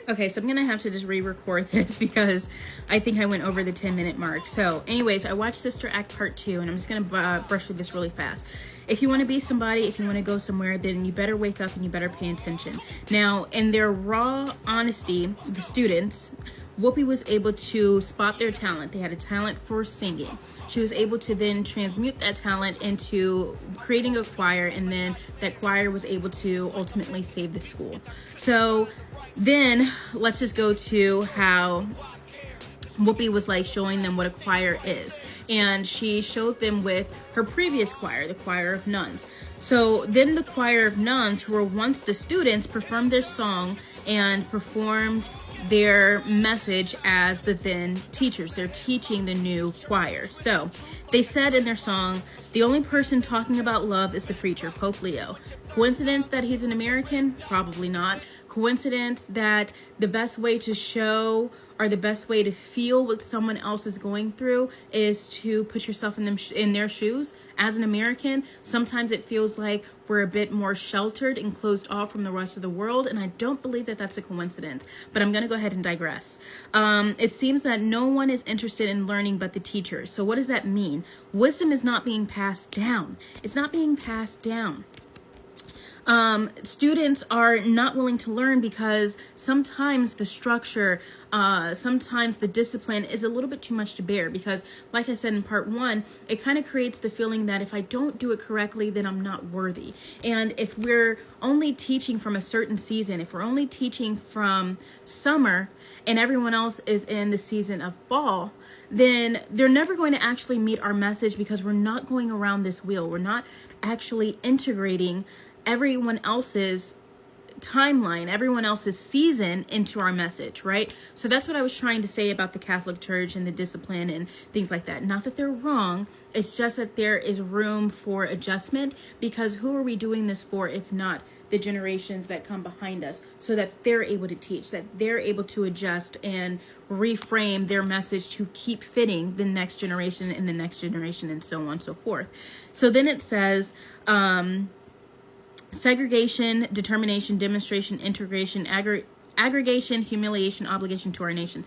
Okay, so I'm gonna have to just re-record this because I think I went over the 10-minute mark. So anyways, I watched Sister Act Part 2, and I'm just gonna brush through this really fast. If you want to be somebody, if you want to go somewhere, then you better wake up and you better pay attention. Now, in their raw honesty, the students, Whoopi was able to spot their talent. They had a talent for singing. She was able to then transmute that talent into creating a choir, and then that choir was able to ultimately save the school. So then let's just go to how Whoopi was like showing them what a choir is. And she showed them with her previous choir, the choir of nuns. So then the choir of nuns, who were once the students, performed their song and performed their message as the then teachers. They're teaching the new choir. So they said in their song, the only person talking about love is the preacher, Pope Leo. Coincidence that he's an American? Probably not. Coincidence that the best way to show or the best way to feel what someone else is going through is to put yourself in their shoes. As an American, sometimes it feels like we're a bit more sheltered and closed off from the rest of the world, and I don't believe that that's a coincidence, but I'm going to go ahead and digress. It seems that no one is interested in learning but the teachers. So what does that mean? Wisdom is not being passed down. It's not being passed down. Students are not willing to learn because sometimes the structure, sometimes the discipline is a little bit too much to bear, because like I said in part 1, it kind of creates the feeling that if I don't do it correctly, then I'm not worthy. And if we're only teaching from a certain season, if we're only teaching from summer and everyone else is in the season of fall, then they're never going to actually meet our message, because we're not going around this wheel. We're not actually integrating everyone else's timeline, everyone else's season into our message, right? So that's what I was trying to say about the Catholic Church and the discipline and things like that. Not that they're wrong, it's just that there is room for adjustment, because who are we doing this for if not the generations that come behind us, so that they're able to teach, that they're able to adjust and reframe their message to keep fitting the next generation and the next generation, and so on and so forth. So then it says, segregation, determination, demonstration, integration, aggregation, humiliation, obligation to our nation.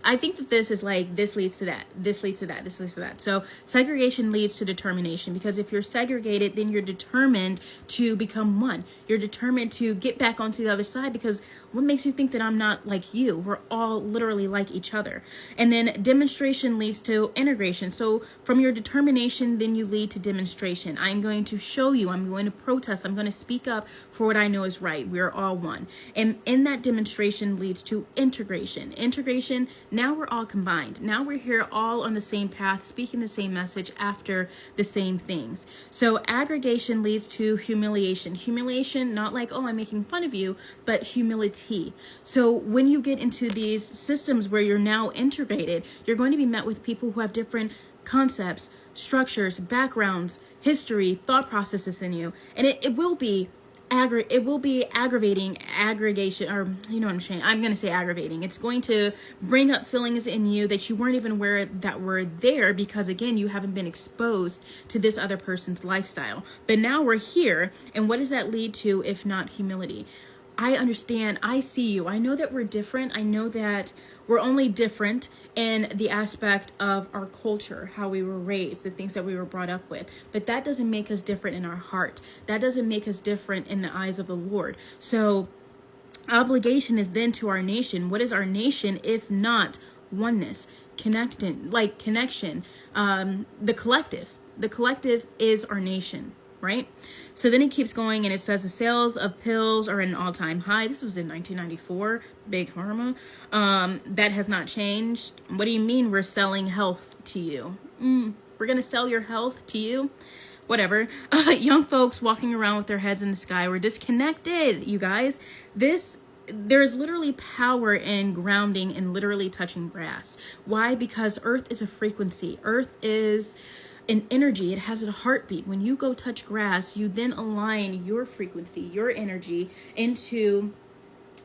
I think that this is like, this leads to that, this leads to that, this leads to that. So segregation leads to determination, because if you're segregated, then you're determined to become one. You're determined to get back onto the other side, because what makes you think that I'm not like you? We're all literally like each other. And then demonstration leads to integration. So from your determination, then you lead to demonstration. I'm going to show you, I'm going to protest, I'm going to speak up for what I know is right. We're all one. And in that demonstration leads to integration. Integration, now we're all combined. Now we're here all on the same path, speaking the same message after the same things. So aggregation leads to humiliation. Humiliation, not like, oh, I'm making fun of you, but humility. So when you get into these systems where you're now integrated, you're going to be met with people who have different concepts, structures, backgrounds, history, thought processes than you. And it will be aggravating aggregation, or you know what I'm saying. I'm going to say aggravating. It's going to bring up feelings in you that you weren't even aware that were there, because again, you haven't been exposed to this other person's lifestyle. But now we're here, and what does that lead to if not humility? I understand, I see you, I know that we're different, I know that we're only different in the aspect of our culture, how we were raised, the things that we were brought up with, but that doesn't make us different in our heart. That doesn't make us different in the eyes of the Lord. So obligation is then to our nation. What is our nation if not oneness, connection, the collective? The collective is our nation, right? So then it keeps going, and it says the sales of pills are at an all-time high. This was in 1994, big pharma. That has not changed. What do you mean we're selling health to you? We're going to sell your health to you? Whatever. Young folks walking around with their heads in the sky. We're disconnected, you guys. There's literally power in grounding and literally touching grass. Why? Because earth is a frequency. Earth is an energy. It has a heartbeat. When you go touch grass, you then align your frequency, your energy into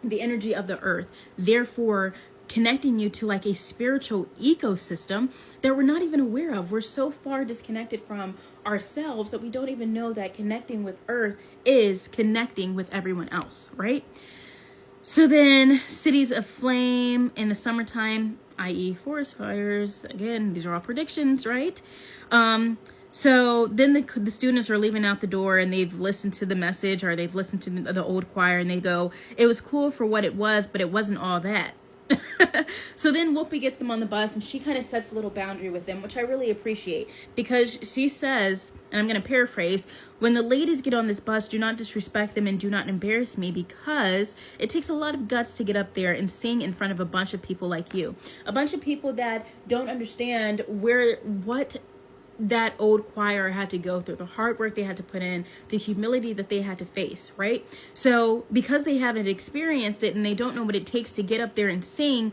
the energy of the earth, therefore connecting you to like a spiritual ecosystem that we're not even aware of. We're so far disconnected from ourselves that we don't even know that connecting with earth is connecting with everyone else, right? So then cities aflame in the summertime, i.e. forest fires. Again, these are all predictions, right? So then the students are leaving out the door and they've listened to the message, or they've listened to the old choir, and they go, it was cool for what it was, but it wasn't all that. So then Whoopi gets them on the bus and she kind of sets a little boundary with them, which I really appreciate, because she says, and I'm going to paraphrase, when the ladies get on this bus, do not disrespect them and do not embarrass me, because it takes a lot of guts to get up there and sing in front of a bunch of people like you, a bunch of people that don't understand what that old choir had to go through, the hard work they had to put in, the humility that they had to face, right? So because they haven't experienced it and they don't know what it takes to get up there and sing,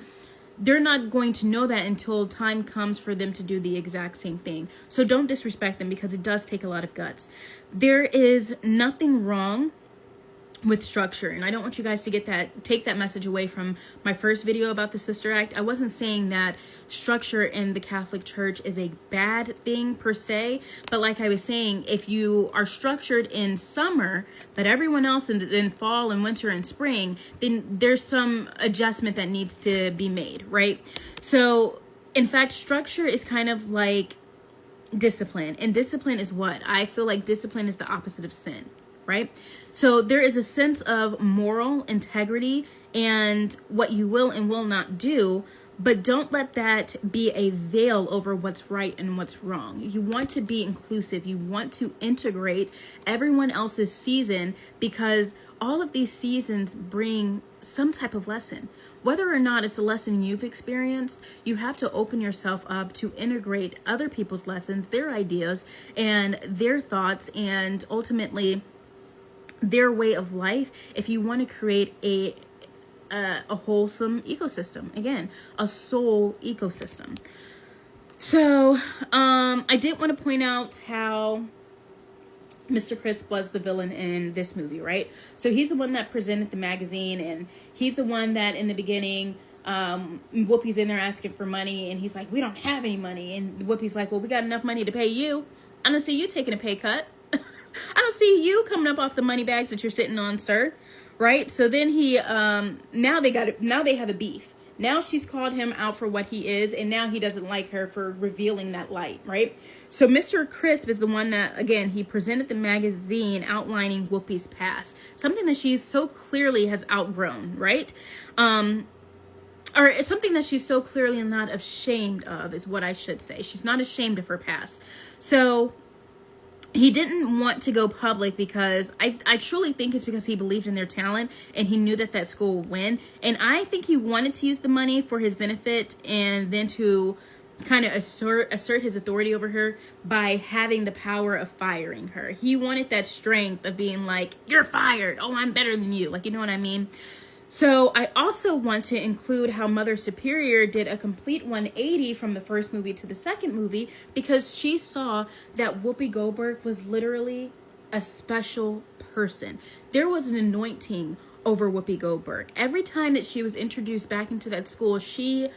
they're not going to know that until time comes for them to do the exact same thing. So don't disrespect them, because it does take a lot of guts. There is nothing wrong with structure, and I don't want you guys to take that message away from my first video about the Sister Act. I wasn't saying that structure in the Catholic Church is a bad thing per se, but like I was saying, if you are structured in summer but everyone else in fall and winter and spring, then there's some adjustment that needs to be made, right? So in fact, structure is kind of like discipline, and discipline is what I feel like discipline is the opposite of sin, right? So there is a sense of moral integrity and what you will and will not do, but don't let that be a veil over what's right and what's wrong. You want to be inclusive. You want to integrate everyone else's season, because all of these seasons bring some type of lesson. Whether or not it's a lesson you've experienced, you have to open yourself up to integrate other people's lessons, their ideas, and their thoughts, and ultimately their way of life, if you want to create a wholesome ecosystem. Again, a soul ecosystem. So I did want to point out how Mr. Crisp was the villain in this movie, right? So he's the one that presented the magazine, and he's the one that in the beginning, Whoopi's in there asking for money, and he's like, we don't have any money. And Whoopi's like, well, we got enough money to pay you. I don't see you taking a pay cut. I don't see you coming up off the money bags that you're sitting on, sir. Right? So then he, now they have a beef. Now she's called him out for what he is, and now he doesn't like her for revealing that light, right? So Mr. Crisp is the one that, again, he presented the magazine outlining Whoopi's past, something that she's so clearly has outgrown, right? Or it's something that she's so clearly not ashamed of, is what I should say. She's not ashamed of her past. So he didn't want to go public, because I truly think it's because he believed in their talent and he knew that school would win. And I think he wanted to use the money for his benefit, and then to kind of assert his authority over her by having the power of firing her. He wanted that strength of being like, you're fired. Oh, I'm better than you. Like, you know what I mean? So I also want to include how Mother Superior did a complete 180 from the first movie to the second movie, because she saw that Whoopi Goldberg was literally a special person. There was an anointing over Whoopi Goldberg. Every time that she was introduced back into that school, she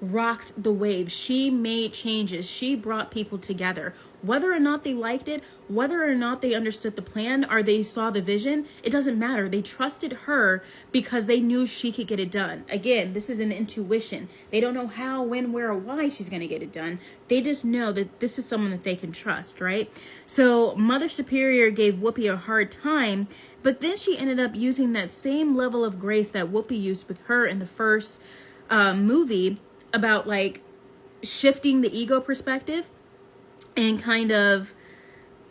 rocked the wave. She made changes. She brought people together. Whether or not they liked it, whether or not they understood the plan or they saw the vision, it doesn't matter. They trusted her because they knew she could get it done. Again, this is an intuition. They don't know how, when, where, or why she's going to get it done. They just know that this is someone that they can trust, right? So Mother Superior gave Whoopi a hard time, but then she ended up using that same level of grace that Whoopi used with her in the first movie, about like shifting the ego perspective and kind of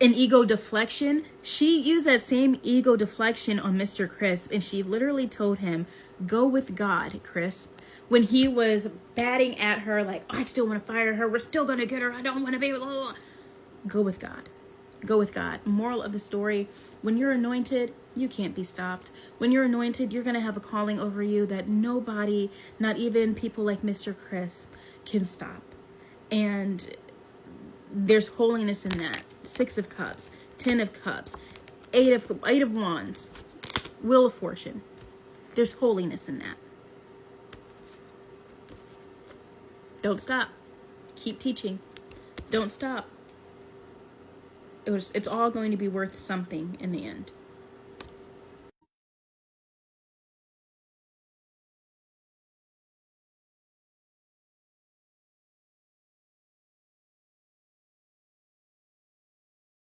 an ego deflection. She used that same ego deflection on Mr. Crisp, and she literally told him, go with God, Crisp. When he was batting at her like, oh, I still want to fire her, we're still going to get her, I don't want to be, blah, blah, blah. Go with God. Go with God. Moral of the story, when you're anointed, you can't be stopped. When you're anointed, you're going to have a calling over you that nobody, not even people like Mr. Crisp, can stop. And there's holiness in that. 6 of Cups, 10 of Cups, 8 of Wands, Wheel of Fortune. There's holiness in that. Don't stop. Keep teaching. Don't stop. It's all going to be worth something in the end.